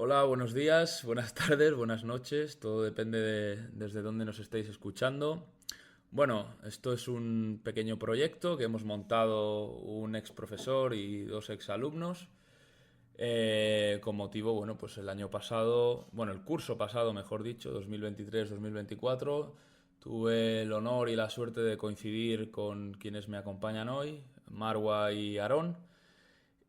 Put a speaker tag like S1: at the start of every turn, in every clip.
S1: Hola, buenos días, buenas tardes, buenas noches, todo depende de desde dónde nos estéis escuchando. Bueno, esto es un pequeño proyecto que hemos montado un ex profesor y dos ex alumnos con motivo, bueno, pues el año pasado, bueno, el curso pasado, mejor dicho, 2023-2024, tuve el honor y la suerte de coincidir con quienes me acompañan hoy, Marwa y Aarón,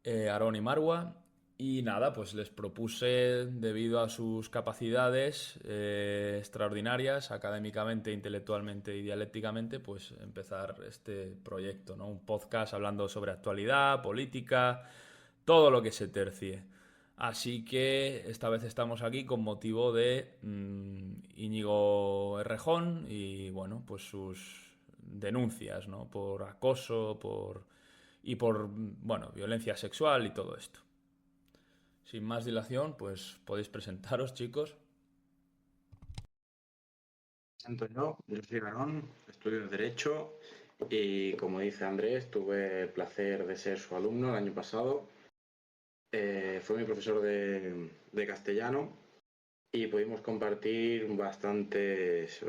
S1: Aarón y Marwa. Y nada, pues les propuse, debido a sus capacidades extraordinarias, académicamente, intelectualmente y dialécticamente, pues empezar este proyecto, ¿no? Un podcast hablando sobre actualidad, política, todo lo que se tercie. Así que esta vez estamos aquí con motivo de Íñigo Errejón y, bueno, pues sus denuncias, ¿no? Por acoso, por, bueno, violencia sexual y todo esto. Sin más dilación, pues podéis presentaros, chicos.
S2: Presento yo soy Garón, estudio Derecho y como dice Andrés, tuve el placer de ser su alumno el año pasado. Fue mi profesor de castellano y pudimos compartir bastantes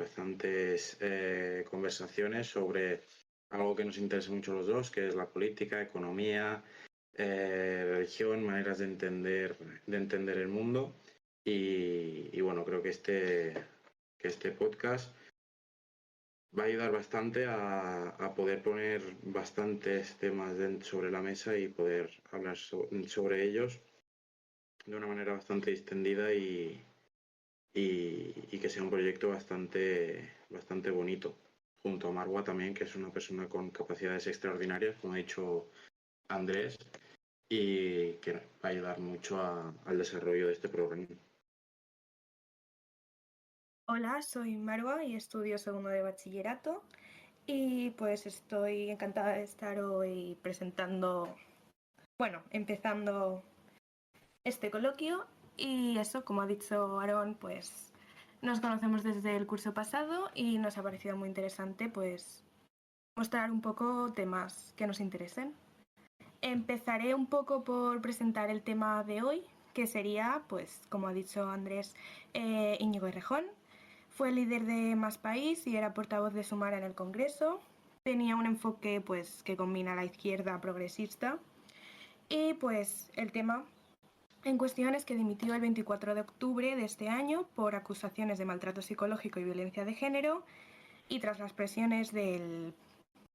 S2: conversaciones sobre algo que nos interesa mucho a los dos, que es la política, economía, religión, maneras de entender el mundo. Y bueno, creo que este podcast va a ayudar bastante a poder poner bastantes temas sobre la mesa y poder hablar sobre ellos de una manera bastante distendida y que sea un proyecto bastante bonito. Junto a Marwa también, que es una persona con capacidades extraordinarias, como ha dicho Andrés, y que va a ayudar mucho al desarrollo de este programa.
S3: Hola, soy Marwa y estudio segundo de bachillerato y pues estoy encantada de estar hoy presentando, bueno, empezando este coloquio y eso, como ha dicho Aarón, pues nos conocemos desde el curso pasado y nos ha parecido muy interesante pues mostrar un poco temas que nos interesen. Empezaré un poco por presentar el tema de hoy, que sería, pues, como ha dicho Andrés, Íñigo Errejón. Fue líder de Más País y era portavoz de Sumar en el Congreso. Tenía un enfoque pues, que combina la izquierda progresista. Y pues el tema en cuestión es que dimitió el 24 de octubre de este año por acusaciones de maltrato psicológico y violencia de género y tras las presiones del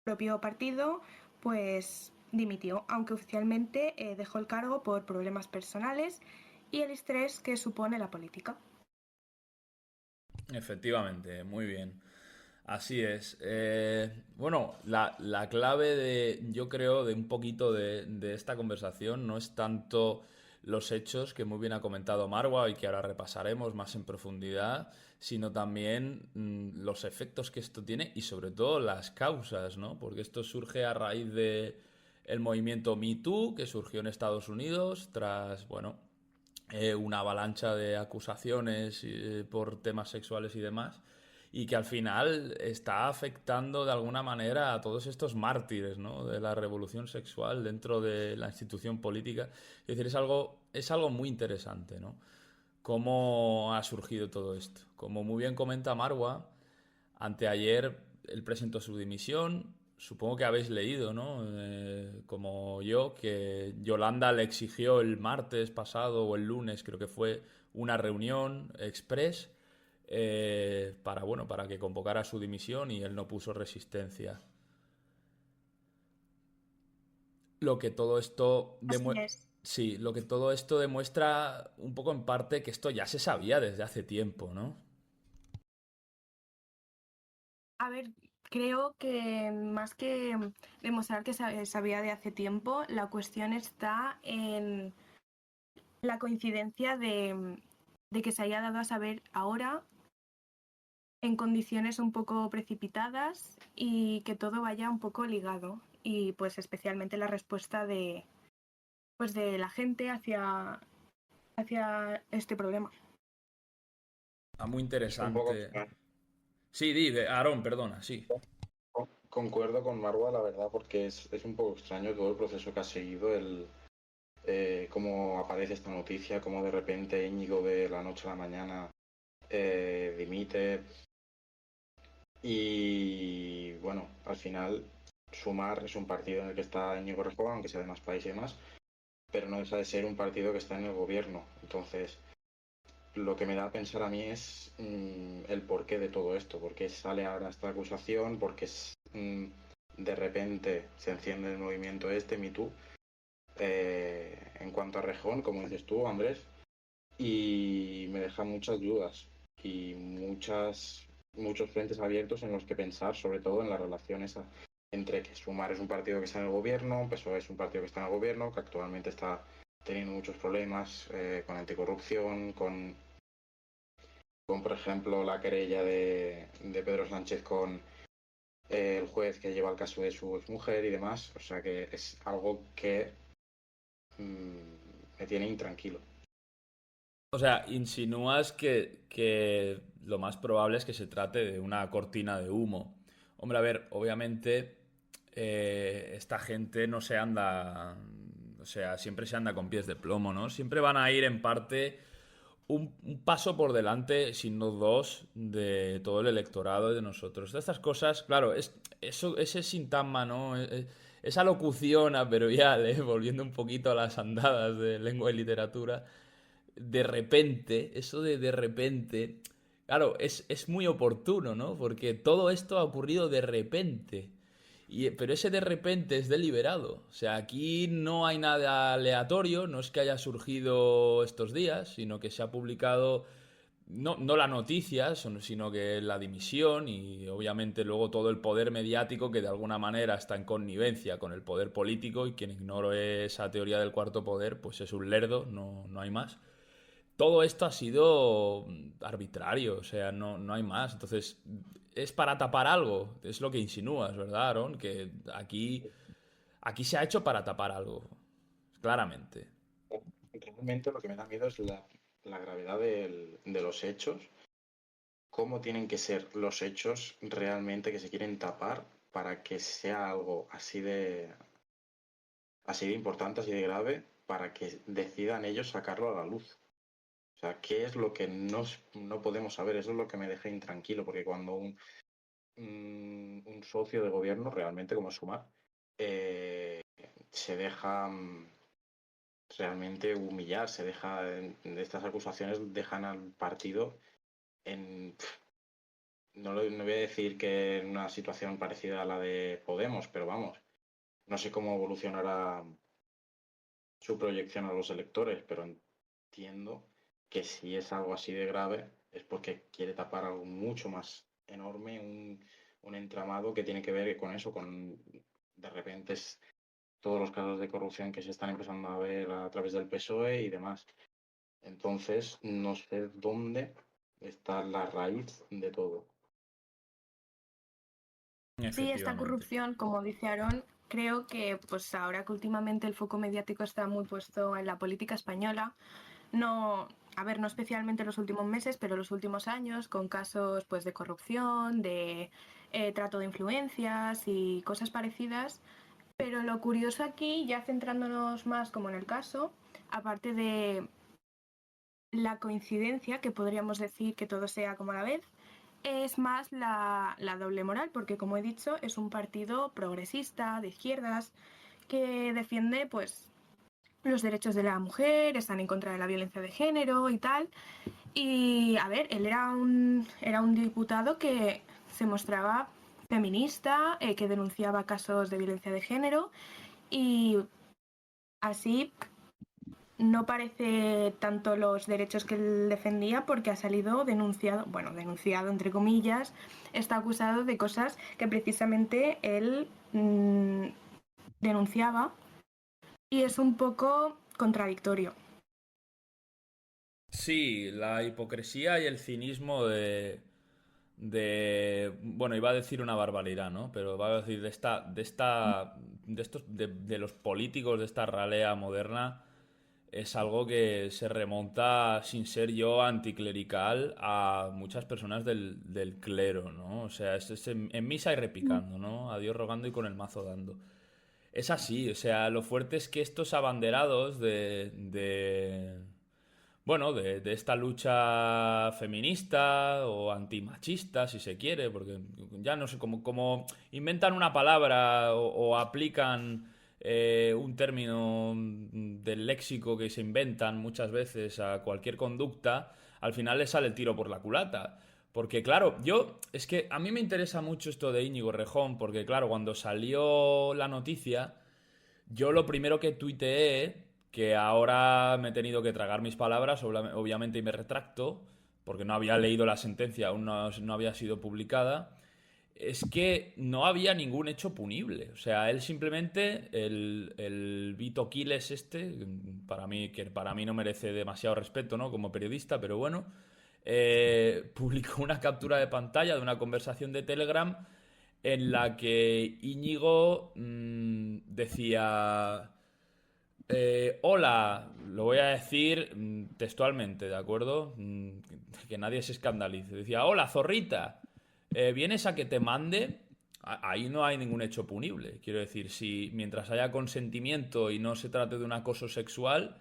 S3: propio partido, pues dimitió, aunque oficialmente dejó el cargo por problemas personales y el estrés que supone la política.
S1: Efectivamente, muy bien. Así es. Bueno, la clave yo creo, de un poquito de esta conversación no es tanto los hechos que muy bien ha comentado Marwa y que ahora repasaremos más en profundidad, sino también los efectos que esto tiene y sobre todo las causas, ¿no? Porque esto surge a raíz de el movimiento Me Too que surgió en Estados Unidos tras, bueno, una avalancha de acusaciones por temas sexuales y demás, y que al final está afectando de alguna manera a todos estos mártires, ¿no? De la revolución sexual dentro de la institución política. Es decir, es algo muy interesante, ¿no? Cómo ha surgido todo esto. Como muy bien comenta Marwa, anteayer él presentó su dimisión. Supongo que habéis leído, ¿no? Como yo, que Yolanda le exigió el martes pasado o el lunes, creo que fue, una reunión express para que convocara su dimisión y él no puso resistencia. Lo que todo esto
S3: Así
S1: demuestra.
S3: es.
S1: Sí, lo que todo esto demuestra un poco en parte que esto ya se sabía desde hace tiempo, ¿no?
S3: A ver, creo que más que demostrar que sabía de hace tiempo, la cuestión está en la coincidencia de que se haya dado a saber ahora en condiciones un poco precipitadas y que todo vaya un poco ligado. Y pues especialmente la respuesta pues de la gente hacia este problema.
S1: Ah, muy
S2: Es un poco
S1: interesante.
S2: extraño.
S1: Sí, Aarón, perdona, sí.
S2: Concuerdo con Marwa, la verdad, porque es un poco extraño todo el proceso que ha seguido cómo aparece esta noticia, cómo de repente Íñigo de la noche a la mañana dimite. Y bueno, al final Sumar es un partido en el que está Íñigo Errejón, aunque sea de más país y demás, pero no deja de ser un partido que está en el gobierno. Entonces, lo que me da a pensar a mí es el porqué de todo esto, por qué sale ahora esta acusación, porque de repente se enciende el movimiento este, Me Too, en cuanto a Rejón, como dices tú, Andrés, y me deja muchas dudas y muchos frentes abiertos en los que pensar, sobre todo en la relación esa entre que Sumar es un partido que está en el gobierno, PSOE es un partido que está en el gobierno, que actualmente está teniendo muchos problemas con anticorrupción, con por ejemplo la querella de Pedro Sánchez con el juez que lleva el caso de su exmujer y demás. O sea que es algo que me tiene intranquilo.
S1: O sea, insinúas que lo más probable es que se trate de una cortina de humo. Hombre, a ver, obviamente esta gente no se anda, o sea, siempre se anda con pies de plomo, ¿no? Siempre van a ir en parte un paso por delante, si no dos, de todo el electorado y de nosotros. De estas cosas, claro, ese sintagma, ¿no? Esa locución adverbial, volviendo un poquito a las andadas de lengua y literatura, de repente, eso de repente, claro, es muy oportuno, ¿no? Porque todo esto ha ocurrido de repente. Pero ese de repente es deliberado. O sea, aquí no hay nada aleatorio, no es que haya surgido estos días, sino que se ha publicado no la noticia, sino que la dimisión y obviamente luego todo el poder mediático que de alguna manera está en connivencia con el poder político y quien ignore esa teoría del cuarto poder, pues es un lerdo, no hay más. Todo esto ha sido arbitrario, o sea, no hay más. Entonces, es para tapar algo, es lo que insinúas, ¿verdad, Aaron? Que aquí se ha hecho para tapar algo, claramente.
S2: Realmente lo que me da miedo es la gravedad de los hechos, cómo tienen que ser los hechos realmente que se quieren tapar para que sea algo así de importante, así de grave, para que decidan ellos sacarlo a la luz. O sea, ¿qué es lo que no podemos saber? Eso es lo que me deja intranquilo, porque cuando un socio de gobierno, realmente como Sumar, se deja realmente humillar, estas acusaciones dejan al partido en, no voy a decir que en una situación parecida a la de Podemos, pero vamos, no sé cómo evolucionará su proyección a los electores, pero entiendo que si es algo así de grave es porque quiere tapar algo mucho más enorme, un entramado que tiene que ver con eso, con de repente todos los casos de corrupción que se están empezando a ver a través del PSOE y demás. Entonces, no sé dónde está la raíz de todo.
S3: Sí, esta
S1: Efectivamente.
S3: corrupción, como dice Aaron, creo que pues ahora que últimamente el foco mediático está muy puesto en la política española, no, a ver, no especialmente los últimos meses, pero los últimos años, con casos pues de corrupción, de trato de influencias y cosas parecidas. Pero lo curioso aquí, ya centrándonos más como en el caso, aparte de la coincidencia, que podríamos decir que todo sea como a la vez, es más la doble moral, porque como he dicho, es un partido progresista, de izquierdas, que defiende pues los derechos de la mujer, están en contra de la violencia de género y tal. Y a ver, él era un diputado que se mostraba feminista, que denunciaba casos de violencia de género y así no parece tanto los derechos que él defendía porque ha salido denunciado, bueno, denunciado entre comillas, está acusado de cosas que precisamente él denunciaba y es un poco contradictorio.
S1: Sí, la hipocresía y el cinismo bueno, iba a decir una barbaridad, ¿no? Pero va a decir de los políticos de esta ralea moderna es algo que se remonta, sin ser yo anticlerical, a muchas personas del clero, ¿no? O sea, es en misa y repicando, ¿no? A Dios rogando y con el mazo dando. es así, o sea, lo fuerte es que estos abanderados bueno, de esta lucha feminista o antimachista, si se quiere, porque ya no sé, como inventan una palabra o aplican un término del léxico que se inventan muchas veces a cualquier conducta, al final les sale el tiro por la culata. Porque claro, es que a mí me interesa mucho esto de Íñigo Errejón, porque claro, cuando salió la noticia, yo lo primero que tuiteé, que ahora me he tenido que tragar mis palabras, obviamente, y me retracto, porque no había leído la sentencia, aún no había sido publicada, es que no había ningún hecho punible. O sea, él simplemente, el Vito Quiles que para mí no merece demasiado respeto, ¿no? Como periodista, pero bueno, publicó una captura de pantalla de una conversación de Telegram en la que Íñigo decía, hola, lo voy a decir textualmente, ¿de acuerdo? Que nadie se escandalice. Decía, hola, zorrita, ¿vienes a que te mande? Ahí no hay ningún hecho punible. Quiero decir, si mientras haya consentimiento y no se trate de un acoso sexual,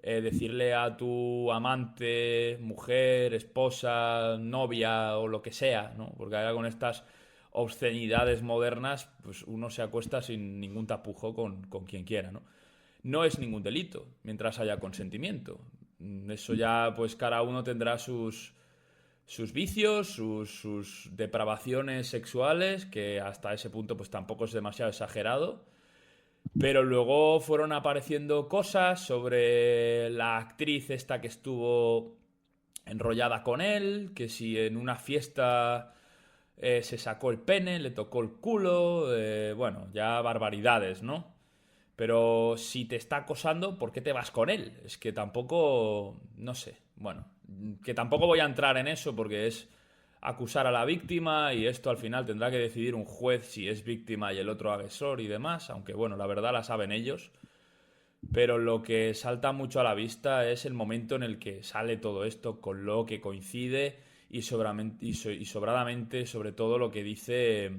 S1: decirle a tu amante, mujer, esposa, novia o lo que sea, ¿no? Porque ahora con estas obscenidades modernas, pues uno se acuesta sin ningún tapujo con quien quiera, ¿no? No es ningún delito mientras haya consentimiento. Eso ya, pues cada uno tendrá sus vicios, sus depravaciones sexuales, que hasta ese punto pues tampoco es demasiado exagerado. Pero luego fueron apareciendo cosas sobre la actriz esta que estuvo enrollada con él, que si en una fiesta se sacó el pene, le tocó el culo, bueno, ya barbaridades, ¿no? Pero si te está acosando, ¿por qué te vas con él? Es que tampoco, no sé, bueno, que tampoco voy a entrar en eso porque es acusar a la víctima y esto al final tendrá que decidir un juez si es víctima y el otro agresor y demás, aunque bueno, la verdad la saben ellos. Pero lo que salta mucho a la vista es el momento en el que sale todo esto, con lo que coincide y sobradamente, sobre todo lo que dice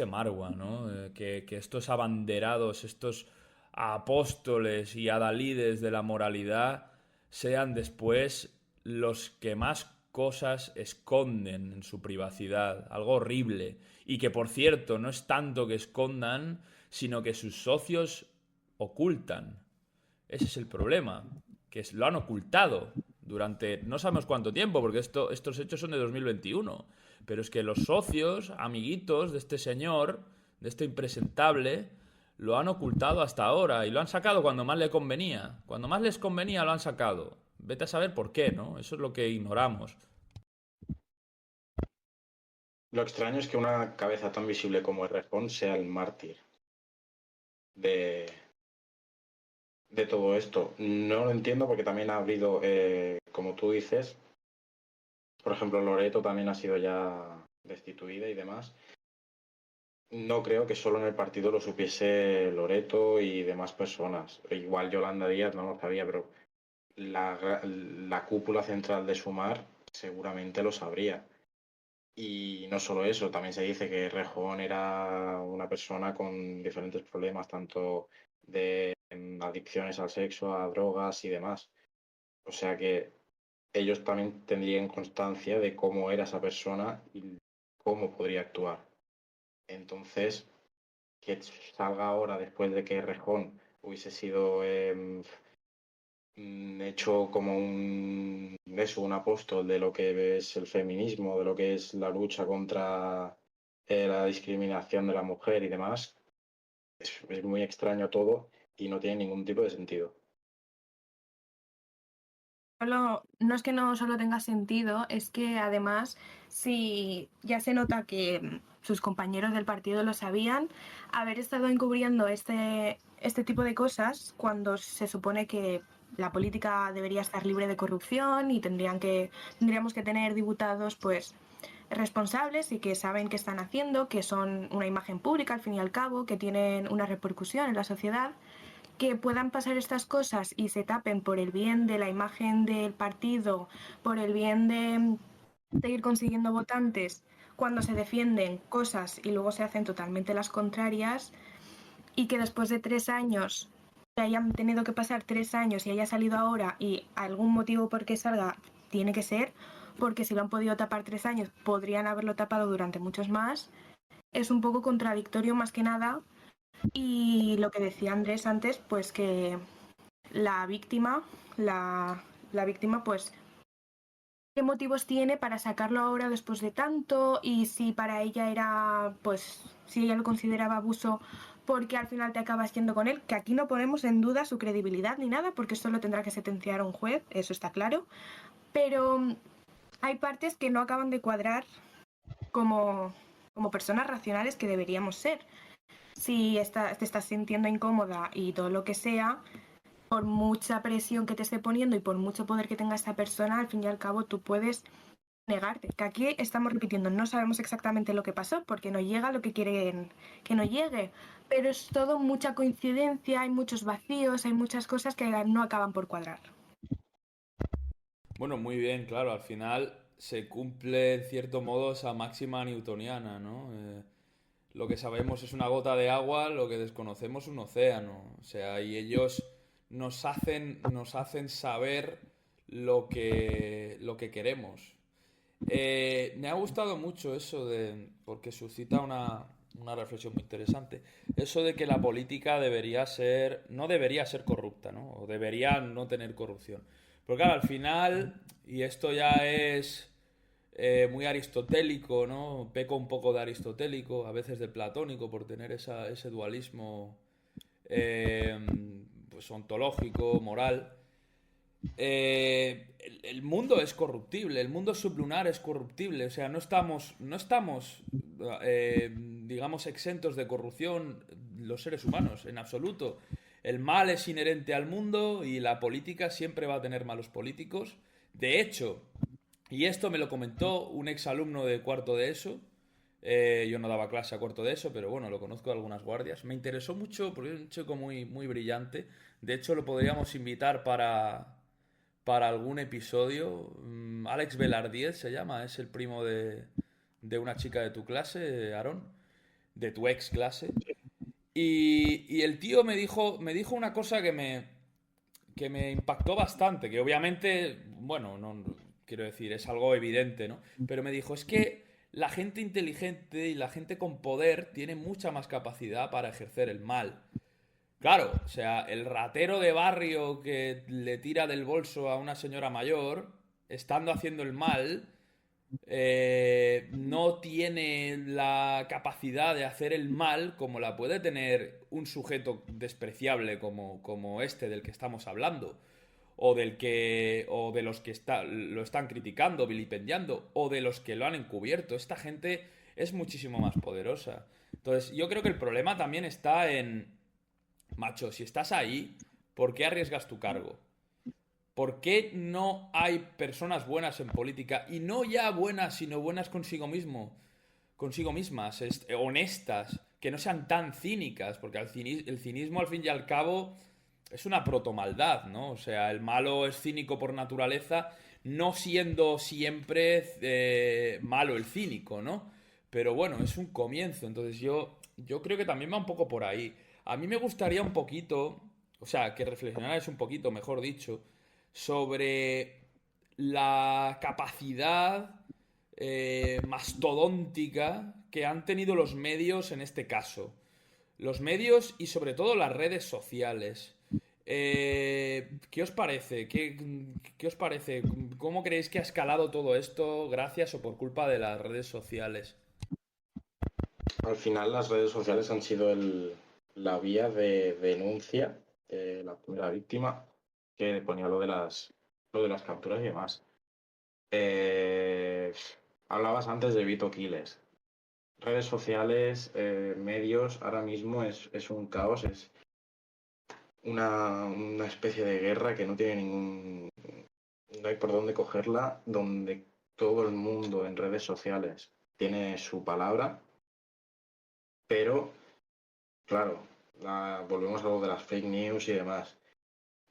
S1: Marwa, ¿no? Que estos abanderados, estos apóstoles y adalides de la moralidad sean después los que más cosas esconden en su privacidad, algo horrible, y que por cierto no es tanto que escondan, sino que sus socios ocultan. Ese es el problema, que lo han ocultado durante no sabemos cuánto tiempo, porque estos hechos son de 2021, pero es que los socios, amiguitos de este señor, de este impresentable, lo han ocultado hasta ahora y lo han sacado cuando más le convenía. Cuando más les convenía lo han sacado. Vete a saber por qué, ¿no? Eso es lo que ignoramos.
S2: Lo extraño es que una cabeza tan visible como Errejón sea el mártir de, de todo esto. No lo entiendo porque también ha habido, como tú dices, por ejemplo, Loreto también ha sido ya destituida y demás. No creo que solo en el partido lo supiese Loreto y demás personas. Igual Yolanda Díaz no lo sabía, pero la cúpula central de Sumar seguramente lo sabría. Y no solo eso, también se dice que Rejón era una persona con diferentes problemas, tanto de adicciones al sexo, a drogas y demás. O sea que ellos también tendrían constancia de cómo era esa persona y cómo podría actuar. Entonces, que salga ahora después de que Rejón hubiese sido hecho como un apóstol de lo que es el feminismo, de lo que es la lucha contra la discriminación de la mujer y demás. Es muy extraño todo y no tiene ningún tipo de sentido.
S3: No es que no solo tenga sentido, es que además, si ya se nota que sus compañeros del partido lo sabían, haber estado encubriendo este tipo de cosas cuando se supone que la política debería estar libre de corrupción y tendríamos que tener diputados pues responsables y que saben qué están haciendo, que son una imagen pública al fin y al cabo, que tienen una repercusión en la sociedad, que puedan pasar estas cosas y se tapen por el bien de la imagen del partido, por el bien de seguir consiguiendo votantes, cuando se defienden cosas y luego se hacen totalmente las contrarias, y que después de 3 años, que hayan tenido que pasar 3 años y haya salido ahora y algún motivo por qué salga tiene que ser, porque si lo han podido tapar 3 años, podrían haberlo tapado durante muchos más. Es un poco contradictorio más que nada. Y lo que decía Andrés antes, pues que la víctima, la víctima, pues qué motivos tiene para sacarlo ahora después de tanto, y si para ella era, pues, si ella lo consideraba abuso, porque al final te acabas yendo con él, que aquí no ponemos en duda su credibilidad ni nada, porque esto lo tendrá que sentenciar un juez, eso está claro, pero hay partes que no acaban de cuadrar como, como personas racionales que deberíamos ser. Si te estás sintiendo incómoda y todo lo que sea, por mucha presión que te esté poniendo y por mucho poder que tenga esta persona, al fin y al cabo tú puedes negarte. Que aquí estamos repitiendo, no sabemos exactamente lo que pasó porque no llega lo que quieren que no llegue, pero es todo mucha coincidencia, hay muchos vacíos, hay muchas cosas que no acaban por cuadrar.
S1: Bueno, muy bien, claro, al final se cumple en cierto modo esa máxima newtoniana, ¿no? Lo que sabemos es una gota de agua, lo que desconocemos un océano. O sea, y ellos nos hacen saber lo que queremos. Me ha gustado mucho eso porque suscita una reflexión muy interesante. Eso de que la política no debería ser corrupta, ¿no? O debería no tener corrupción. Porque claro, al final, y esto ya es muy aristotélico, ¿no? Peco un poco de aristotélico, a veces de platónico, por tener ese dualismo eh, pues ontológico, moral. El mundo es corruptible, el mundo sublunar es corruptible, o sea, no estamos digamos, exentos de corrupción los seres humanos, en absoluto. El mal es inherente al mundo y la política siempre va a tener malos políticos. De hecho, y esto me lo comentó un exalumno de cuarto de ESO, yo no daba clase a cuarto de ESO, pero bueno, lo conozco de algunas guardias. Me interesó mucho porque es un chico muy, muy brillante. De hecho, lo podríamos invitar para algún episodio. Alex Velardiez se llama, es el primo de una chica de tu clase, Aarón, de tu ex clase. Y el tío me dijo una cosa que me impactó bastante, que obviamente, bueno, no quiero decir, es algo evidente, ¿no? Pero me dijo, es que la gente inteligente y la gente con poder tiene mucha más capacidad para ejercer el mal. Claro, o sea, el ratero de barrio que le tira del bolso a una señora mayor, estando haciendo el mal, no tiene la capacidad de hacer el mal como la puede tener un sujeto despreciable como este del que estamos hablando, o de los que lo están criticando, vilipendiando, o de los que lo han encubierto. Esta gente es muchísimo más poderosa. Entonces, yo creo que el problema también está en, macho, si estás ahí, ¿por qué arriesgas tu cargo? ¿Por qué no hay personas buenas en política? Y no ya buenas, sino buenas consigo mismas, honestas, que no sean tan cínicas, porque el cinismo al fin y al cabo es una protomaldad, ¿no? O sea, el malo es cínico por naturaleza, no siendo siempre malo el cínico, ¿no? Pero bueno, es un comienzo, entonces yo creo que también va un poco por ahí. A mí me gustaría un poquito, o sea, que reflexionarais un poquito, mejor dicho, sobre la capacidad mastodóntica que han tenido los medios en este caso. Los medios y sobre todo las redes sociales. ¿Qué os parece? ¿Qué os parece? ¿Cómo creéis que ha escalado todo esto gracias o por culpa de las redes sociales?
S2: Al final las redes sociales han sido la vía de denuncia de la primera víctima que ponía lo de las capturas y demás. Eh, Hablabas antes de Vito Quiles. Redes sociales, medios, ahora mismo es un caos, es una especie de guerra que no tiene no hay por dónde cogerla, donde todo el mundo en redes sociales tiene su palabra, pero claro, volvemos a lo de las fake news y demás.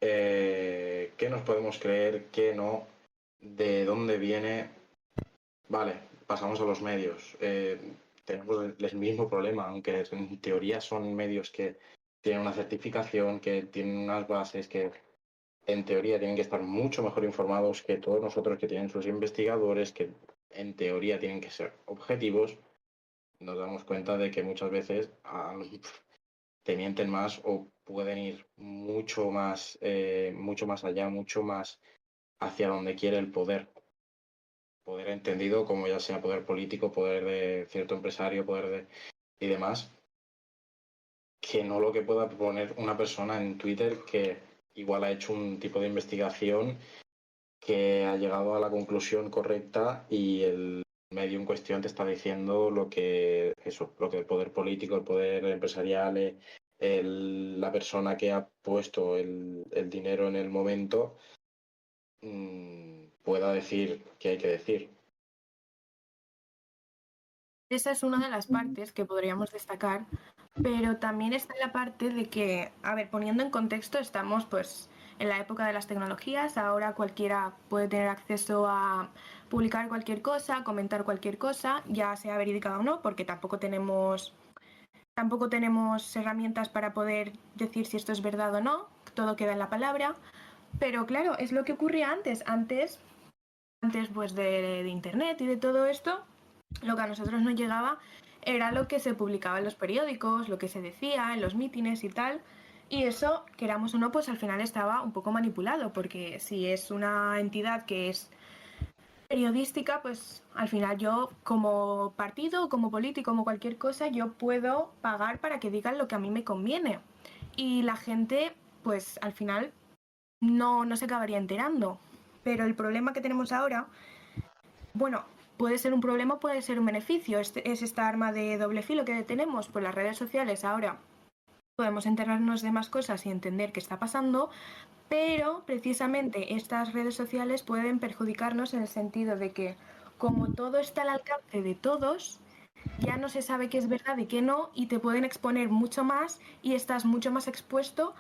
S2: ¿Qué nos podemos creer? ¿Qué no? ¿De dónde viene? Vale, pasamos a los medios. tenemos el mismo problema, aunque en teoría son medios que tienen una certificación, que tienen unas bases, que en teoría tienen que estar mucho mejor informados que todos nosotros, que tienen sus investigadores, que en teoría tienen que ser objetivos. Nos damos cuenta de que muchas veces te mienten más o pueden ir mucho más allá, mucho más hacia donde quiere el poder. Poder entendido como ya sea poder político, poder de cierto empresario, y demás, que no lo que pueda poner una persona en Twitter que igual ha hecho un tipo de investigación que ha llegado a la conclusión correcta y el medio en cuestión te está diciendo lo que el poder político, el poder empresarial, la persona que ha puesto el dinero en el momento pueda decir que hay que decir.
S3: Esa es una de las partes que podríamos destacar, pero también está la parte de que, a ver, poniendo en contexto, estamos pues en la época de las tecnologías, ahora cualquiera puede tener acceso a publicar cualquier cosa, comentar cualquier cosa, ya sea verídica o no, porque tampoco tenemos herramientas para poder decir si esto es verdad o no, todo queda en la palabra, pero claro, es lo que ocurría antes pues de internet y de todo esto, lo que a nosotros nos llegaba era lo que se publicaba en los periódicos, lo que se decía en los mítines y tal. Y eso, queramos o no, pues al final estaba un poco manipulado, porque si es una entidad que es periodística, pues al final yo como partido, como político, como cualquier cosa, yo puedo pagar para que digan lo que a mí me conviene. Y la gente, pues al final no se acabaría enterando. Pero el problema que tenemos ahora, bueno, puede ser un problema, puede ser un beneficio. Es esta arma de doble filo que tenemos por las redes sociales ahora. Podemos enterarnos de más cosas y entender qué está pasando, pero precisamente estas redes sociales pueden perjudicarnos en el sentido de que como todo está al alcance de todos, ya no se sabe qué es verdad y qué no, y te pueden exponer mucho más y estás mucho más expuesto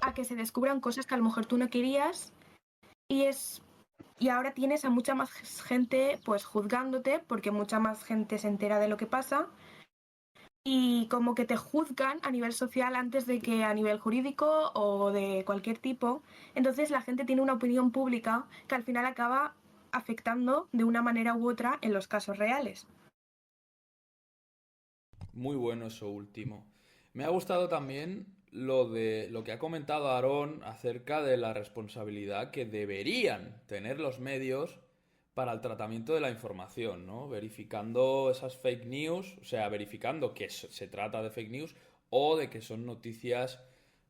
S3: a que se descubran cosas que a lo mejor tú no querías y ahora tienes a mucha más gente pues juzgándote porque mucha más gente se entera de lo que pasa y como que te juzgan a nivel social antes de que a nivel jurídico o de cualquier tipo. Entonces la gente tiene una opinión pública que al final acaba afectando de una manera u otra en los casos reales.
S1: Muy bueno eso último. Me ha gustado también lo que ha comentado Aarón acerca de la responsabilidad que deberían tener los medios para el tratamiento de la información, ¿no? Verificando esas fake news, o sea, verificando que se trata de fake news o de que son noticias,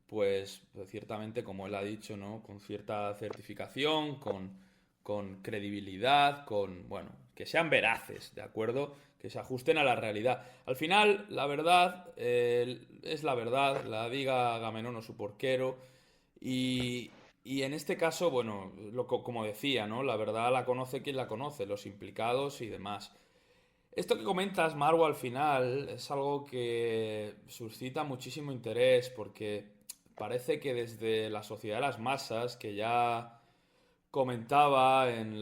S1: pues ciertamente, como él ha dicho, ¿no? Con cierta certificación, con credibilidad, bueno, que sean veraces, ¿de acuerdo? Que se ajusten a la realidad. Al final, la verdad es la verdad, la diga Agamenón o su porquero, y en este caso, bueno, como decía, ¿no? La verdad la conoce quien la conoce, los implicados y demás. Esto que comentas, Marwa, al final es algo que suscita muchísimo interés porque parece que desde la sociedad de las masas, que ya comentaba en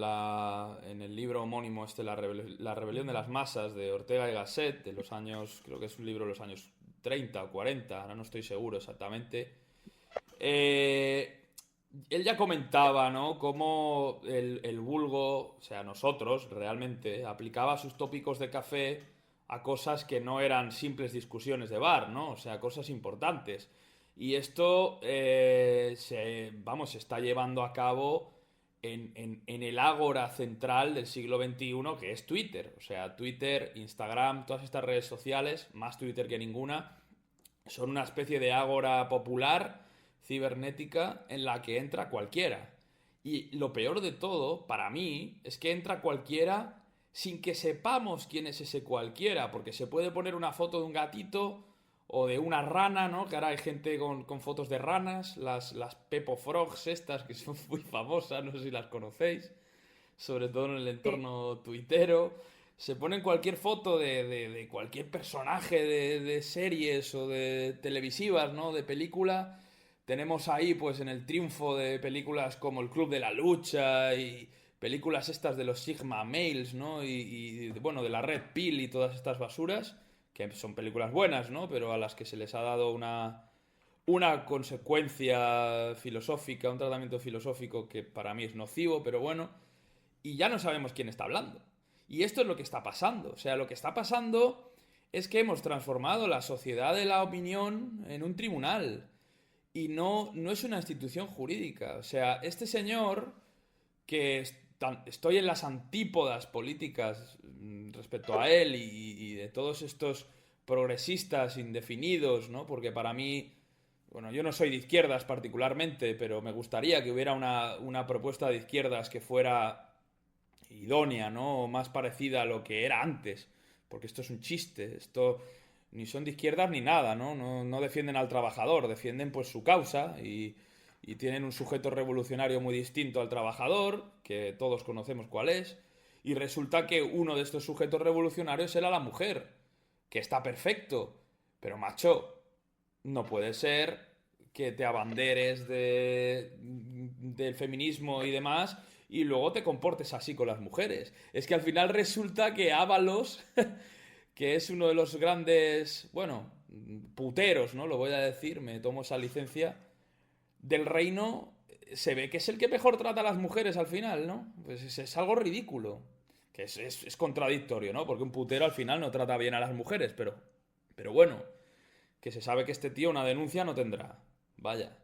S1: el libro homónimo La rebelión de las masas de Ortega y Gasset, de los años, creo que es un libro de los años 30 o 40, ahora no estoy seguro exactamente. Él ya comentaba, ¿no? Cómo el vulgo, o sea, nosotros realmente, aplicaba sus tópicos de café a cosas que no eran simples discusiones de bar, ¿no? O sea, cosas importantes. Y esto, se está llevando a cabo en el ágora central del siglo XXI, que es Twitter. O sea, Twitter, Instagram, todas estas redes sociales, más Twitter que ninguna, son una especie de ágora popular cibernética en la que entra cualquiera. Y lo peor de todo, para mí, es que entra cualquiera sin que sepamos quién es ese cualquiera, porque se puede poner una foto de un gatito o de una rana, ¿no? Que ahora hay gente con fotos de ranas, las Pepo Frogs estas, que son muy famosas, no sé si las conocéis, sobre todo en el entorno tuitero. Se ponen cualquier foto de cualquier personaje de series o de televisivas, ¿no? De película. Tenemos ahí, pues, en el triunfo de películas como El Club de la Lucha y películas estas de los Sigma Males, ¿no? Bueno, de la Red Pill y todas estas basuras, que son películas buenas, ¿no? Pero a las que se les ha dado una consecuencia filosófica, un tratamiento filosófico que para mí es nocivo, pero bueno, y ya no sabemos quién está hablando. Y esto es lo que está pasando. O sea, lo que está pasando es que hemos transformado la sociedad de la opinión en un tribunal. Y no es una institución jurídica. O sea, este señor, que estoy en las antípodas políticas respecto a él y de todos estos progresistas indefinidos, ¿no? Porque para mí, bueno, yo no soy de izquierdas particularmente, pero me gustaría que hubiera una propuesta de izquierdas que fuera idónea, ¿no? O más parecida a lo que era antes. Porque esto es un chiste. Esto ni son de izquierdas ni nada, ¿no? No defienden al trabajador, defienden pues su causa y tienen un sujeto revolucionario muy distinto al trabajador, que todos conocemos cuál es. Y resulta que uno de estos sujetos revolucionarios era la mujer, que está perfecto. Pero macho, no puede ser que te abanderes del feminismo y demás y luego te comportes así con las mujeres. Es que al final resulta que Ábalos, que es uno de los grandes, bueno, puteros, ¿no? Lo voy a decir, me tomo esa licencia, del reino, se ve que es el que mejor trata a las mujeres al final, ¿no? Pues es algo ridículo. Que es contradictorio, ¿no? Porque un putero al final no trata bien a las mujeres, pero bueno, que se sabe que este tío una denuncia no tendrá. Vaya.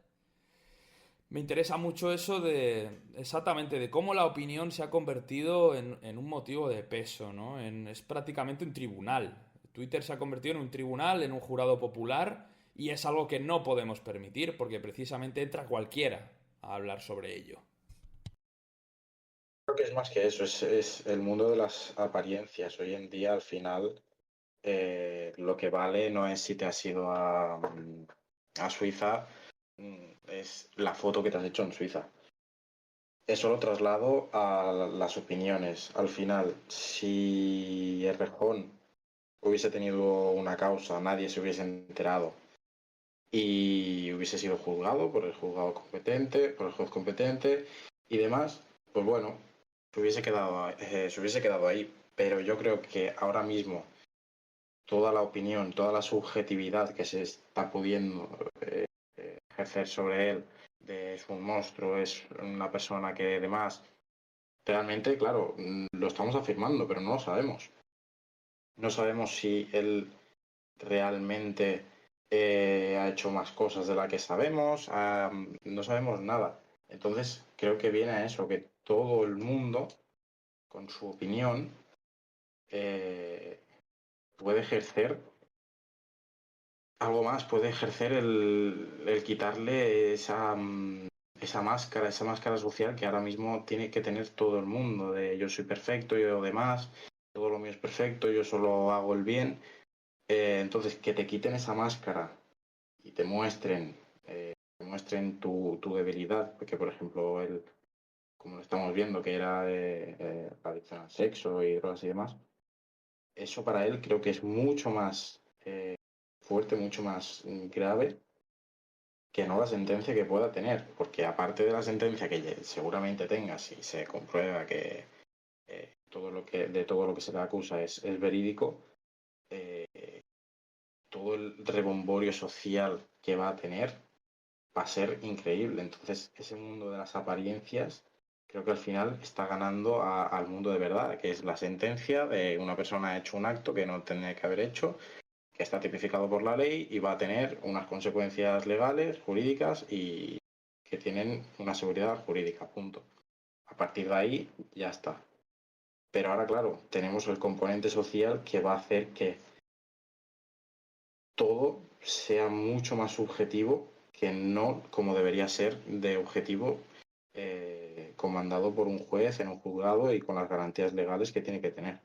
S1: Me interesa mucho eso de exactamente de cómo la opinión se ha convertido en un motivo de peso, ¿no? Es prácticamente un tribunal. Twitter se ha convertido en un tribunal, en un jurado popular, y es algo que no podemos permitir porque precisamente entra cualquiera a hablar sobre ello.
S2: Creo que es más que eso, es el mundo de las apariencias. Hoy en día, al final, lo que vale no es si te has ido a Suiza, es la foto que te has hecho en Suiza. Eso lo traslado a las opiniones. Al final, si Errejón hubiese tenido una causa, nadie se hubiese enterado y hubiese sido juzgado por el juzgado competente, por el juez competente y demás, pues bueno, se hubiese quedado ahí. Pero yo creo que ahora mismo toda la opinión, toda la subjetividad que se está pudiendo ejercer sobre él, de es un monstruo, es una persona que además, realmente, claro, lo estamos afirmando, pero no lo sabemos. No sabemos si él realmente ha hecho más cosas de las que sabemos, no sabemos nada. Entonces, creo que viene a eso, que todo el mundo, con su opinión, eh, puede ejercer algo más, puede ejercer el quitarle esa máscara social que ahora mismo tiene que tener todo el mundo, de yo soy perfecto, yo lo demás, todo lo mío es perfecto, yo solo hago el bien. Entonces, que te quiten esa máscara y te muestren tu debilidad, porque por ejemplo, él, como lo estamos viendo, que era adicción al sexo y drogas y demás, eso para él creo que es mucho más fuerte, mucho más grave que no la sentencia que pueda tener, porque aparte de la sentencia que seguramente tenga, si se comprueba que de todo lo que se le acusa es verídico, eh, todo el rebomborio social que va a tener va a ser increíble. Entonces, ese mundo de las apariencias creo que al final está ganando al mundo de verdad, que es la sentencia de una persona ha hecho un acto que no tenía que haber hecho, que está tipificado por la ley y va a tener unas consecuencias legales, jurídicas y que tienen una seguridad jurídica, punto. A partir de ahí ya está. Pero ahora, claro, tenemos el componente social que va a hacer que todo sea mucho más subjetivo que no como debería ser de objetivo comandado por un juez en un juzgado y con las garantías legales que tiene que tener.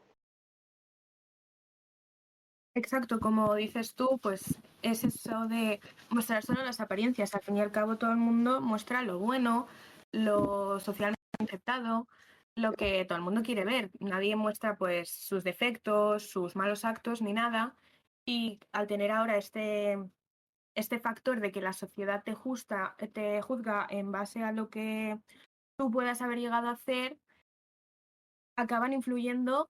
S3: Exacto, como dices tú, pues es eso de mostrar solo las apariencias. Al fin y al cabo, todo el mundo muestra lo bueno, lo socialmente aceptado, lo que todo el mundo quiere ver. Nadie muestra pues sus defectos, sus malos actos ni nada. Y al tener ahora este factor de que la sociedad te juzga en base a lo que tú puedas haber llegado a hacer, acaban influyendo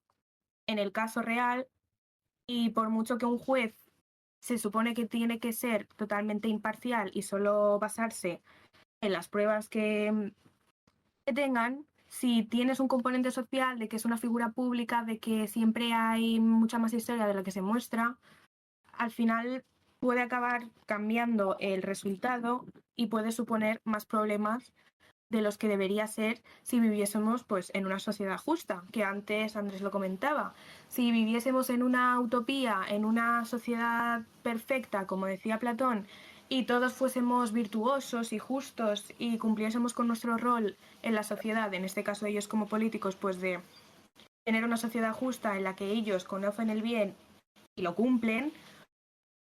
S3: en el caso real, y por mucho que un juez se supone que tiene que ser totalmente imparcial y solo basarse en las pruebas que tengan, si tienes un componente social de que es una figura pública, de que siempre hay mucha más historia de la que se muestra, al final puede acabar cambiando el resultado y puede suponer más problemas de los que debería ser si viviésemos pues en una sociedad justa, que antes Andrés lo comentaba. Si viviésemos en una utopía, en una sociedad perfecta, como decía Platón, y todos fuésemos virtuosos y justos y cumpliésemos con nuestro rol en la sociedad, en este caso ellos como políticos, pues de tener una sociedad justa en la que ellos conocen el bien y lo cumplen,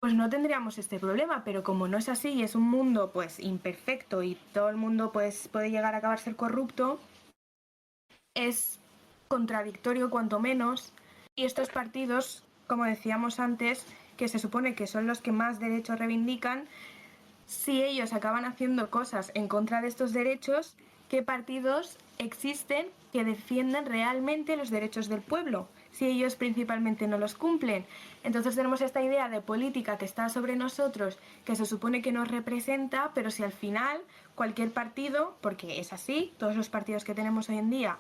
S3: pues no tendríamos este problema. Pero como no es así y es un mundo pues imperfecto y todo el mundo pues puede llegar a acabar ser corrupto, es contradictorio cuanto menos, y estos partidos, como decíamos antes, que se supone que son los que más derechos reivindican, si ellos acaban haciendo cosas en contra de estos derechos, ¿qué partidos existen que defiendan realmente los derechos del pueblo, si ellos principalmente no los cumplen? Entonces tenemos esta idea de política que está sobre nosotros, que se supone que nos representa, pero si al final cualquier partido, porque es así, todos los partidos que tenemos hoy en día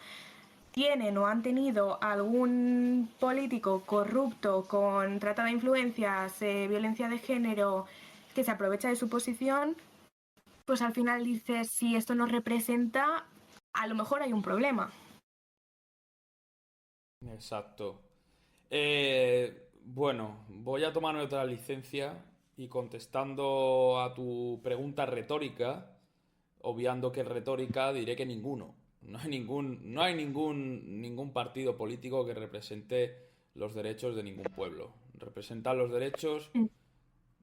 S3: tienen o han tenido algún político corrupto con trata de influencias, violencia de género, que se aprovecha de su posición, pues al final dices, si esto nos representa, a lo mejor hay un problema.
S1: Exacto. Bueno, voy a tomarme otra licencia y contestando a tu pregunta retórica, obviando que es retórica, diré que ninguno. No hay ningún partido político que represente los derechos de ningún pueblo. Representan los derechos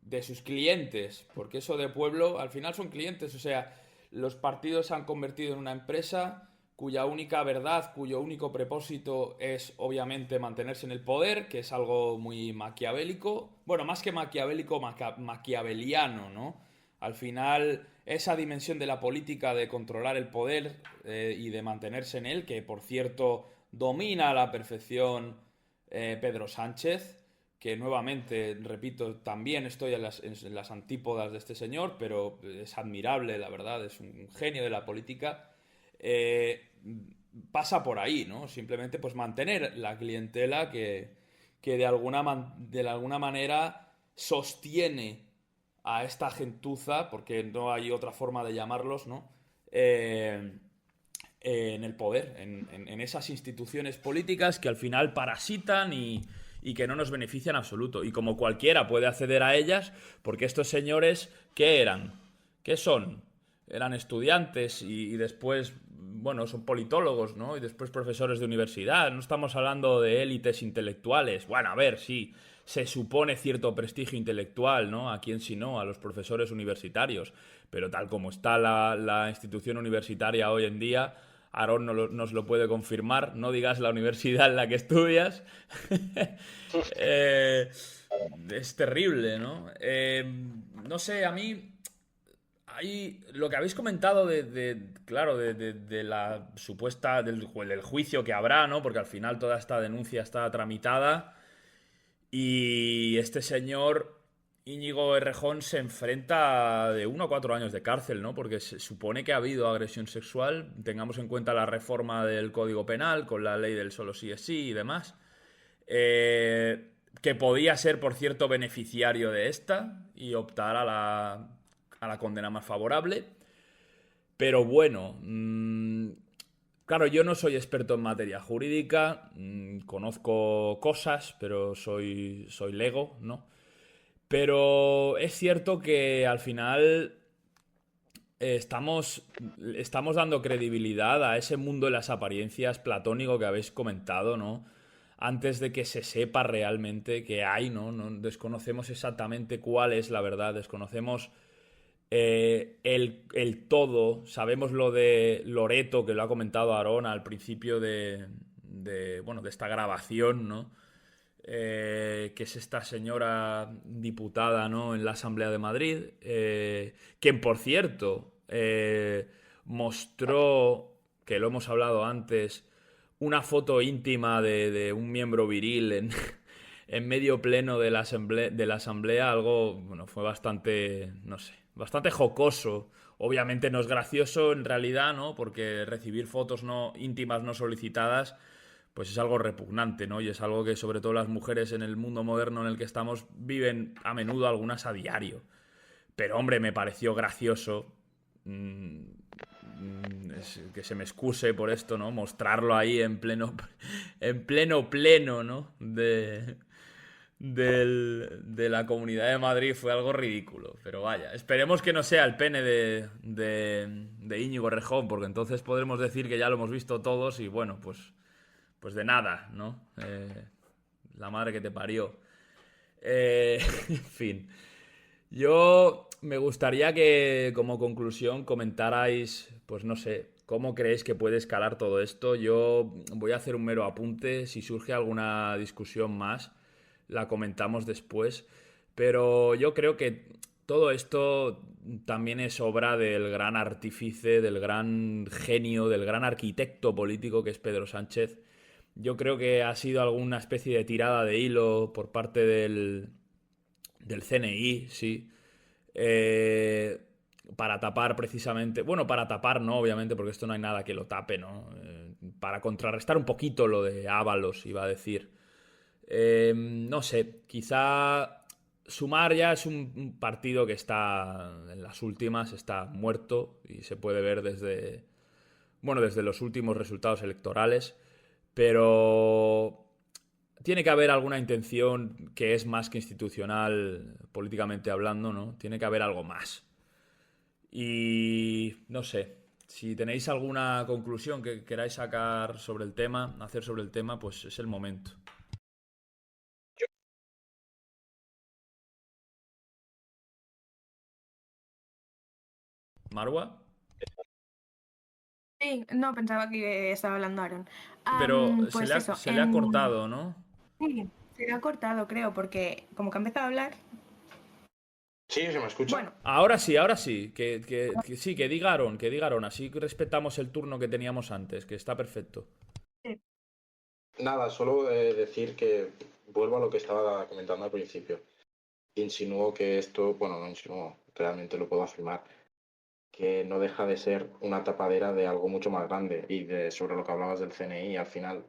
S1: de sus clientes, porque eso de pueblo al final son clientes, o sea, los partidos se han convertido en una empresa cuya única verdad, cuyo único propósito es obviamente mantenerse en el poder, que es algo muy maquiavélico, bueno, más que maquiavélico, maquiaveliano, ¿no? Al final, esa dimensión de la política de controlar el poder y de mantenerse en él, que por cierto domina a la perfección Pedro Sánchez, que nuevamente, repito, también estoy en las antípodas de este señor, pero es admirable, la verdad, es un genio de la política. eh, Pasa por ahí, ¿no? Simplemente pues mantener la clientela que de alguna manera sostiene a esta gentuza, porque no hay otra forma de llamarlos, ¿no? Eh, en el poder, en esas instituciones políticas que al final parasitan y que no nos benefician en absoluto. Y como cualquiera puede acceder a ellas, porque estos señores, ¿qué eran? ¿Qué son? Eran estudiantes y después, bueno, son politólogos, ¿no? Y después profesores de universidad. No estamos hablando de élites intelectuales. Bueno, a ver, sí, se supone cierto prestigio intelectual, ¿no? ¿A quién si no? A los profesores universitarios. Pero tal como está la institución universitaria hoy en día, Aarón nos lo puede confirmar. No digas la universidad en la que estudias. Eh, es terrible, ¿no? No sé, a mí hay lo que habéis comentado claro, de la supuesta del juicio que habrá, ¿no? Porque al final toda esta denuncia está tramitada y este señor Íñigo Errejón se enfrenta de 1 a 4 años de cárcel, ¿no? Porque se supone que ha habido agresión sexual. Tengamos en cuenta la reforma del Código Penal con la ley del solo sí es sí y demás. Que podía ser, por cierto, beneficiario de esta y optar a la condena más favorable. Pero bueno, claro, yo no soy experto en materia jurídica, conozco cosas, pero soy lego, ¿no? Pero es cierto que al final estamos dando credibilidad a ese mundo de las apariencias platónico que habéis comentado, ¿no? Antes de que se sepa realmente que hay, ¿no? Desconocemos exactamente cuál es la verdad, desconocemos el todo. Sabemos lo de Loreto, que lo ha comentado Aarón al principio bueno, de esta grabación, ¿no? Que es esta señora diputada, ¿no? En la Asamblea de Madrid, quien por cierto mostró, que lo hemos hablado antes, una foto íntima de un miembro viril en medio pleno de la asamblea, algo, bueno, fue bastante, no sé, bastante jocoso. Obviamente no es gracioso en realidad, ¿no? Porque recibir fotos no íntimas no solicitadas, pues es algo repugnante, ¿no? Y es algo que sobre todo las mujeres en el mundo moderno en el que estamos viven a menudo, algunas a diario. Pero hombre, me pareció gracioso. Que se me excuse por esto, ¿no? Mostrarlo ahí en pleno, ¿no? De la Comunidad de Madrid fue algo ridículo. Pero vaya, esperemos que no sea el pene de Íñigo Errejón, porque entonces podremos decir que ya lo hemos visto todos y bueno, pues de nada, ¿no? La madre que te parió. En fin. Yo me gustaría que como conclusión comentarais, pues no sé, cómo creéis que puede escalar todo esto. Yo voy a hacer un mero apunte, si surge alguna discusión más, la comentamos después, pero yo creo que todo esto también es obra del gran artífice, del gran genio, del gran arquitecto político que es Pedro Sánchez. Yo creo que ha sido alguna especie de tirada de hilo por parte del CNI, sí, eh, para tapar precisamente, bueno, para tapar no, obviamente, porque esto no hay nada que lo tape, ¿no? Para contrarrestar un poquito lo de Ábalos, iba a decir. No sé, quizá Sumar ya es un partido que está en las últimas, está muerto y se puede ver desde, bueno, desde los últimos resultados electorales, pero tiene que haber alguna intención que es más que institucional, políticamente hablando, ¿no? Tiene que haber algo más. Y no sé, si tenéis alguna conclusión que queráis sacar sobre el tema, hacer sobre el tema, pues es el momento. ¿Marwa?
S3: Sí, no pensaba que estaba hablando Aaron.
S1: Pero
S3: Pues eso,
S1: se le ha cortado, ¿no?
S3: sí, se le ha cortado, creo, porque como que ha empezado a hablar.
S2: Sí, se me escucha.
S3: Bueno,
S1: Ahora sí, que sí, que digaron, así que respetamos el turno que teníamos antes, que está perfecto.
S3: sí,
S2: Nada, solo decir que vuelvo a lo que estaba comentando al principio. Insinuó que esto, bueno, no insinuó, realmente lo puedo afirmar, que no deja de ser una tapadera de algo mucho más grande y de sobre lo que hablabas del CNI. Al final,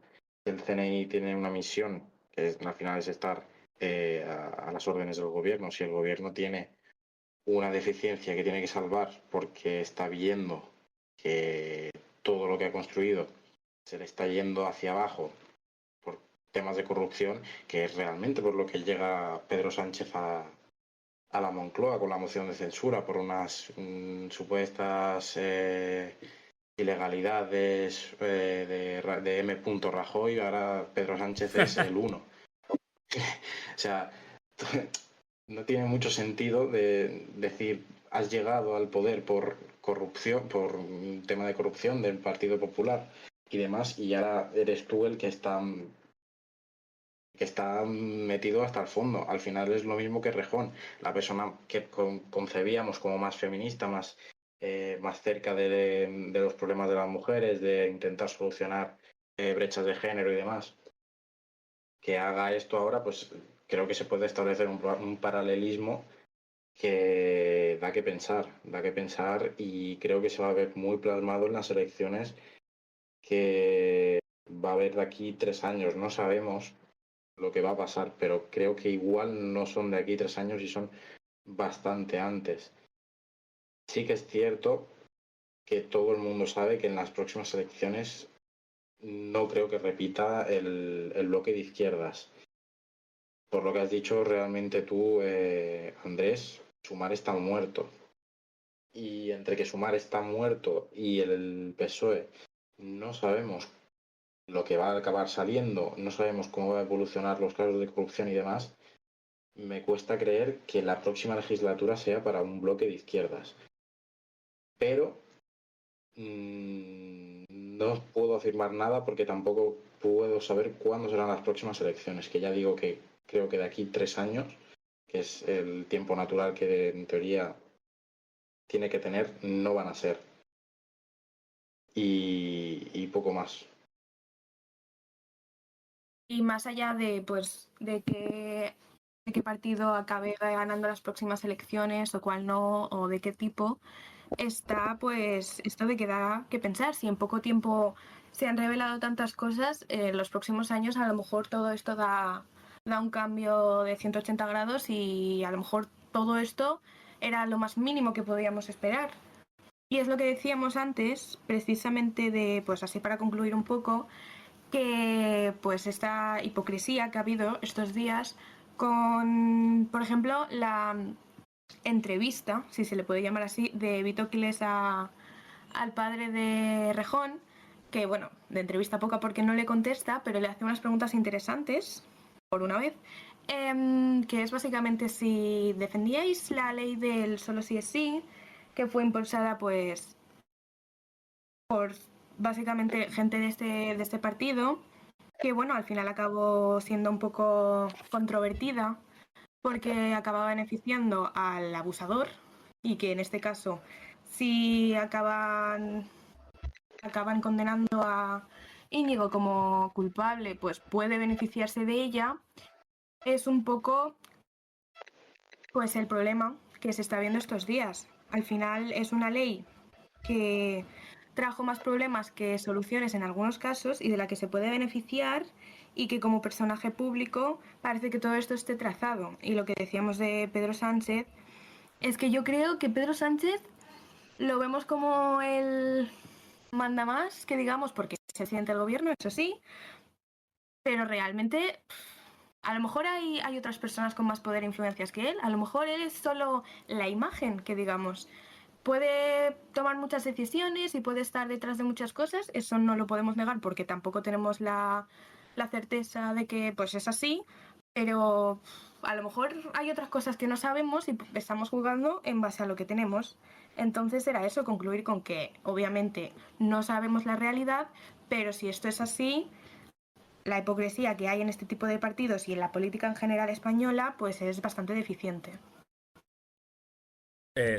S2: el CNI tiene una misión que al final es estar a las órdenes del gobierno. Si el gobierno tiene una deficiencia que tiene que salvar porque está viendo que todo lo que ha construido se le está yendo hacia abajo por temas de corrupción, que es realmente por lo que llega Pedro Sánchez a la Moncloa con la moción de censura por unas supuestas ilegalidades de M. Rajoy. Ahora Pedro Sánchez es el uno. O sea, no tiene mucho sentido de decir has llegado al poder por corrupción, por un tema de corrupción del Partido Popular y demás, y ahora eres tú el que está metido hasta el fondo. Al final es lo mismo que Rejón, la persona que concebíamos como más feminista, más cerca de los problemas de las mujeres, de intentar solucionar brechas de género y demás, que haga esto ahora, pues creo que se puede establecer un paralelismo que da que pensar y creo que se va a ver muy plasmado en las elecciones que va a haber de aquí 3 años. No sabemos lo que va a pasar, pero creo que igual no son de aquí 3 años y son bastante antes. Sí que es cierto que todo el mundo sabe que en las próximas elecciones no creo que repita el bloque de izquierdas. Por lo que has dicho realmente tú, Andrés, Sumar está muerto. Y entre que Sumar está muerto y el PSOE no sabemos lo que va a acabar saliendo, no sabemos cómo va a evolucionar los casos de corrupción y demás, me cuesta creer que la próxima legislatura sea para un bloque de izquierdas. Pero no puedo afirmar nada porque tampoco puedo saber cuándo serán las próximas elecciones, que ya digo que creo que de aquí 3 años, que es el tiempo natural que en teoría tiene que tener, no van a ser. Y poco más.
S3: Y más allá de, pues, de qué partido acabe ganando las próximas elecciones o cuál no, o de qué tipo, está pues esto de que da que pensar. Si en poco tiempo se han revelado tantas cosas, en los próximos años a lo mejor todo esto da un cambio de 180 grados y a lo mejor todo esto era lo más mínimo que podíamos esperar. Y es lo que decíamos antes, precisamente de, pues así para concluir un poco, que pues esta hipocresía que ha habido estos días con, por ejemplo, la entrevista, si se le puede llamar así, de Vito Quiles al padre de Rejón, que bueno, de entrevista poca porque no le contesta, pero le hace unas preguntas interesantes, por una vez, que es básicamente si defendíais la ley del solo sí es sí, que fue impulsada pues por básicamente gente de este partido, que bueno, al final acabó siendo un poco controvertida porque acaba beneficiando al abusador y que en este caso si acaban condenando a Íñigo como culpable, pues puede beneficiarse de ella. Es un poco pues el problema que se está viendo estos días. Al final es una ley que trajo más problemas que soluciones en algunos casos y de la que se puede beneficiar y que como personaje público parece que todo esto esté trazado. Y lo que decíamos de Pedro Sánchez es que yo creo que Pedro Sánchez lo vemos como el manda más, que digamos, porque es el presidente del gobierno, eso sí, pero realmente a lo mejor hay otras personas con más poder e influencias que él, a lo mejor él es solo la imagen, que digamos. Puede tomar muchas decisiones y puede estar detrás de muchas cosas, eso no lo podemos negar porque tampoco tenemos la certeza de que pues es así, pero a lo mejor hay otras cosas que no sabemos y estamos jugando en base a lo que tenemos. Entonces era eso, concluir con que obviamente no sabemos la realidad, pero si esto es así, la hipocresía que hay en este tipo de partidos y en la política en general española pues es bastante deficiente.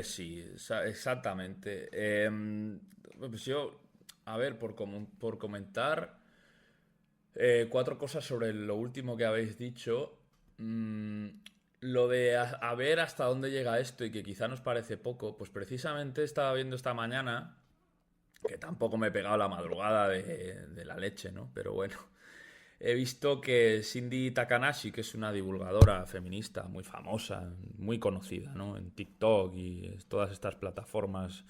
S1: Sí, exactamente. Pues yo, a ver, por comentar cuatro cosas sobre lo último que habéis dicho. Mm, lo de a ver hasta dónde llega esto y que quizá nos parece poco, pues precisamente estaba viendo esta mañana, que tampoco me he pegado la madrugada de la leche, ¿no? Pero bueno, he visto que Cindy Takanashi, que es una divulgadora feminista muy famosa, muy conocida, ¿no? En TikTok y todas estas plataformas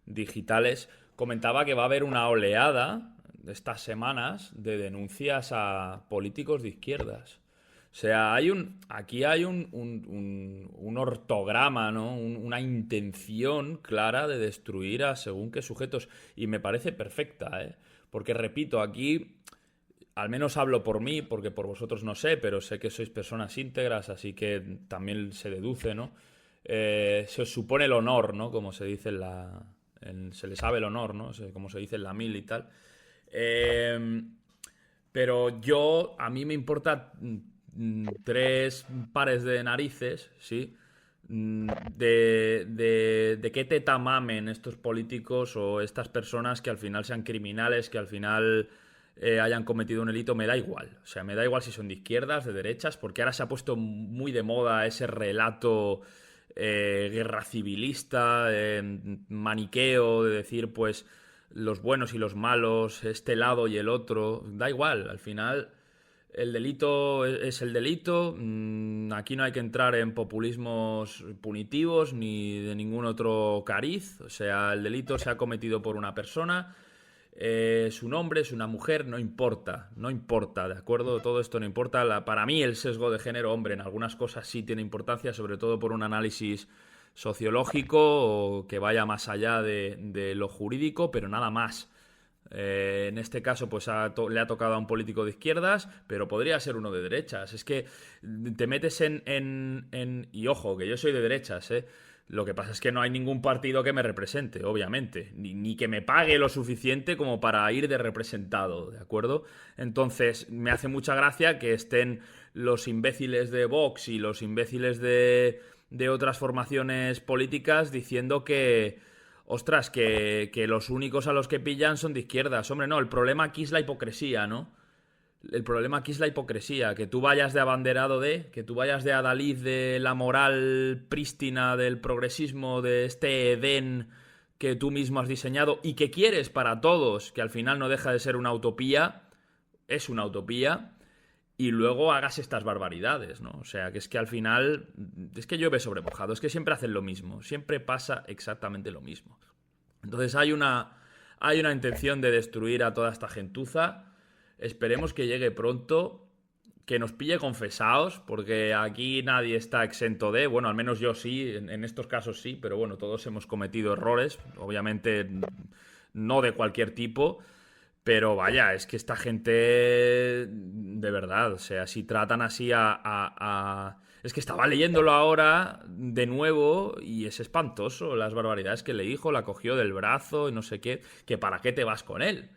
S1: digitales, comentaba que va a haber una oleada de estas semanas de denuncias a políticos de izquierdas. O sea, aquí hay un ortograma, ¿no? Una intención clara de destruir a según qué sujetos. Y me parece perfecta, ¿eh? Porque repito, aquí al menos hablo por mí, porque por vosotros no sé, pero sé que sois personas íntegras, así que también se deduce, ¿no? Se os supone el honor, ¿no? Como se dice se le sabe el honor, ¿no? Como se dice en la mil y tal. Eh, pero a mí me importa tres pares de narices, ¿sí? De qué teta mamen estos políticos o estas personas que al final sean criminales, que al final hayan cometido un delito, me da igual. O sea, me da igual si son de izquierdas, de derechas, porque ahora se ha puesto muy de moda ese relato guerra civilista, maniqueo, de decir, pues, los buenos y los malos, este lado y el otro. Da igual, al final el delito es el delito. Aquí no hay que entrar en populismos punitivos ni de ningún otro cariz. O sea, el delito se ha cometido por una persona. Es un hombre, es una mujer, no importa, no importa, ¿de acuerdo? Todo esto no importa. Para mí el sesgo de género, hombre, en algunas cosas sí tiene importancia, sobre todo por un análisis sociológico o que vaya más allá de lo jurídico, pero nada más. En este caso, pues le ha tocado a un político de izquierdas, pero podría ser uno de derechas. Es que te metes y ojo, que yo soy de derechas, ¿eh? Lo que pasa es que no hay ningún partido que me represente, obviamente, ni que me pague lo suficiente como para ir de representado, ¿de acuerdo? Entonces, me hace mucha gracia que estén los imbéciles de Vox y los imbéciles de otras formaciones políticas diciendo que, ostras, que los únicos a los que pillan son de izquierdas. Hombre, no, el problema aquí es la hipocresía, ¿no? El problema aquí es la hipocresía, que tú vayas de abanderado que tú vayas de adalid de la moral prístina del progresismo, de este Edén que tú mismo has diseñado y que quieres para todos, que al final no deja de ser una utopía, es una utopía, y luego hagas estas barbaridades, ¿no? O sea, que es que al final es que llueve sobre mojado, es que siempre hacen lo mismo, siempre pasa exactamente lo mismo. Entonces hay una intención de destruir a toda esta gentuza. Esperemos que llegue pronto, que nos pille confesados, porque aquí nadie está exento de, bueno, al menos yo sí, en estos casos sí, pero bueno, todos hemos cometido errores, obviamente no de cualquier tipo, pero vaya, es que esta gente, de verdad, o sea, si tratan así Es que estaba leyéndolo ahora de nuevo y es espantoso las barbaridades que le dijo, la cogió del brazo y no sé qué, que para qué te vas con él.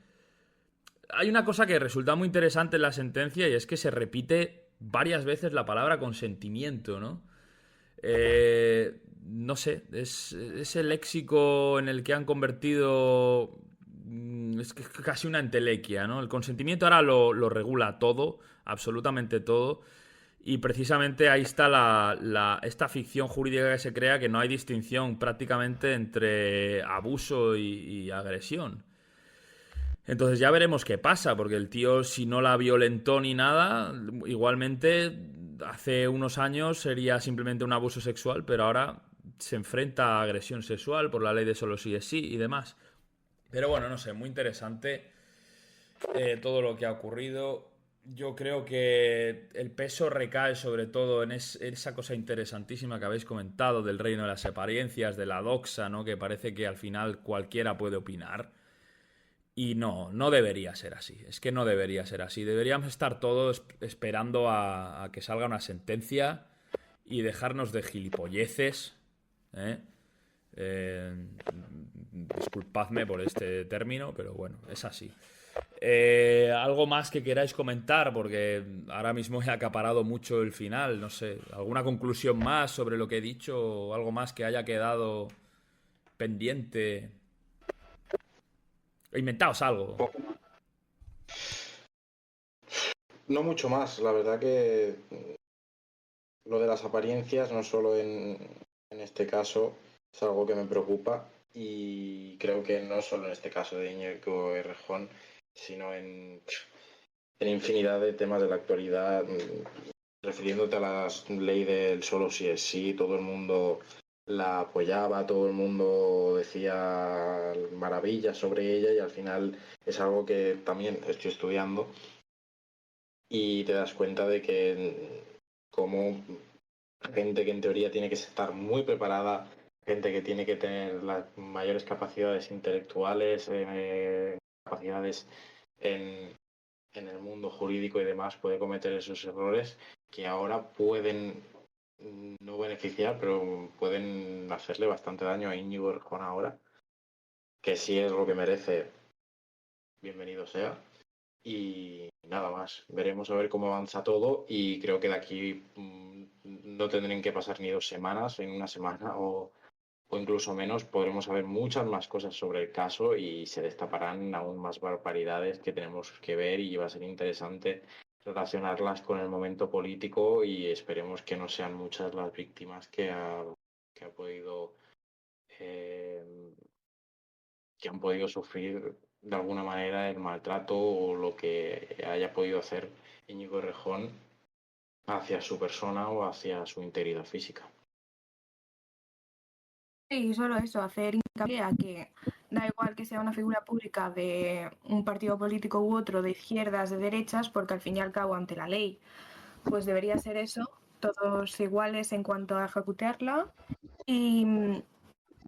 S1: Hay una cosa que resulta muy interesante en la sentencia y es que se repite varias veces la palabra consentimiento, ¿no? No sé, es ese léxico en el que han convertido... Es casi una entelequia, ¿no? El consentimiento ahora lo regula todo, absolutamente todo, y precisamente ahí está esta ficción jurídica que se crea, que no hay distinción prácticamente entre abuso y agresión. Entonces ya veremos qué pasa, porque el tío, si no la violentó ni nada, igualmente hace unos años sería simplemente un abuso sexual, pero ahora se enfrenta a agresión sexual por la ley de solo sí es sí y demás. Pero bueno, no sé, muy interesante todo lo que ha ocurrido. Yo creo que el peso recae sobre todo en esa cosa interesantísima que habéis comentado del reino de las apariencias, de la doxa, ¿no? Que parece que al final cualquiera puede opinar. Y no debería ser así. Es que no debería ser así. Deberíamos estar todos esperando a que salga una sentencia y dejarnos de gilipolleces. ¿Eh? Disculpadme por este término, pero bueno, es así. Algo más que queráis comentar, porque ahora mismo he acaparado mucho el final. No sé, ¿alguna conclusión más sobre lo que he dicho o algo más que haya quedado pendiente? Inventaos algo.
S2: No mucho más, la verdad que lo de las apariencias, no solo en este caso, es algo que me preocupa y creo que no solo en este caso de Íñigo Errejón, sino en infinidad de temas de la actualidad, refiriéndote a la ley del solo sí es sí, todo el mundo la apoyaba, todo el mundo decía maravillas sobre ella y al final es algo que también estoy estudiando y te das cuenta de que como gente que en teoría tiene que estar muy preparada, gente que tiene que tener las mayores capacidades intelectuales, capacidades en el mundo jurídico y demás, puede cometer esos errores que ahora pueden no beneficiar, pero pueden hacerle bastante daño a Íñigo Errejón ahora, que si es lo que merece, bienvenido sea. Y nada más, veremos a ver cómo avanza todo y creo que de aquí no tendrán que pasar ni 2 semanas, en una semana o incluso menos, podremos saber muchas más cosas sobre el caso y se destaparán aún más barbaridades que tenemos que ver y va a ser interesante relacionarlas con el momento político y esperemos que no sean muchas las víctimas que ha podido que han podido sufrir de alguna manera el maltrato o lo que haya podido hacer Íñigo Errejón hacia su persona o hacia su integridad física.
S3: Y solo eso, hacer hincapié a que da igual que sea una figura pública de un partido político u otro, de izquierdas, de derechas, porque al fin y al cabo, ante la ley, pues debería ser eso, todos iguales en cuanto a ejecutarla. Y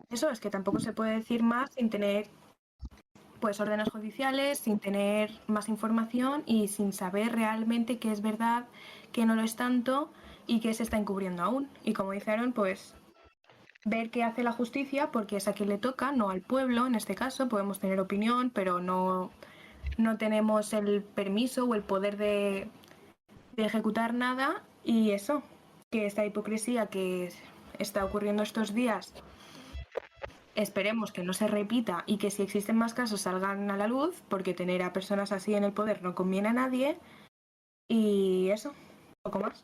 S3: eso es que tampoco se puede decir más sin tener pues órdenes judiciales, sin tener más información y sin saber realmente qué es verdad, qué no lo es tanto y qué se está encubriendo aún. Y como dijeron, pues ver qué hace la justicia, porque es a quien le toca, no al pueblo. En este caso podemos tener opinión, pero no tenemos el permiso o el poder de ejecutar nada. Y eso, que esta hipocresía que está ocurriendo estos días, esperemos que no se repita y que si existen más casos salgan a la luz, porque tener a personas así en el poder no conviene a nadie. Y eso, poco más.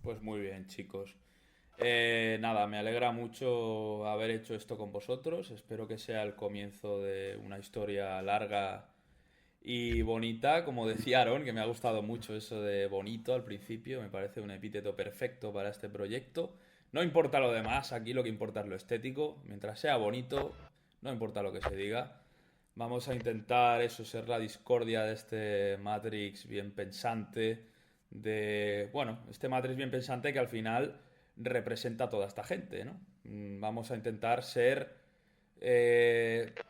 S1: Pues muy bien, chicos. Nada, me alegra mucho haber hecho esto con vosotros. Espero que sea el comienzo de una historia larga y bonita. Como decía Aaron, que me ha gustado mucho eso de bonito al principio. Me parece un epíteto perfecto para este proyecto. No importa lo demás, aquí lo que importa es lo estético. Mientras sea bonito, no importa lo que se diga. Vamos a intentar eso, ser la discordia de este Matrix bien pensante, este Matrix bien pensante que al final representa a toda esta gente, ¿no? Vamos a intentar ser,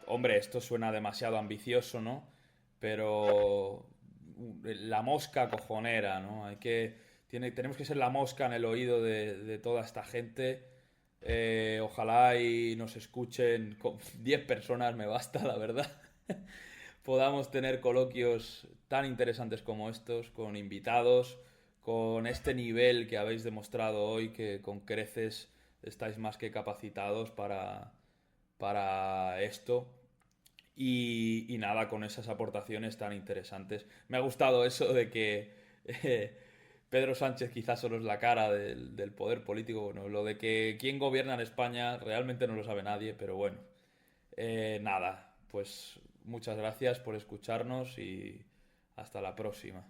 S1: hombre, esto suena demasiado ambicioso, ¿no? Pero la mosca cojonera, ¿no? Tenemos que ser la mosca en el oído de toda esta gente. Ojalá y nos escuchen con 10 personas, me basta, la verdad. Podamos tener coloquios tan interesantes como estos, con invitados, con este nivel que habéis demostrado hoy, que con creces estáis más que capacitados para esto. Y nada, con esas aportaciones tan interesantes. Me ha gustado eso de que Pedro Sánchez quizás solo es la cara del poder político. Bueno, lo de que quién gobierna en España realmente no lo sabe nadie, pero bueno. Nada, pues muchas gracias por escucharnos y hasta la próxima.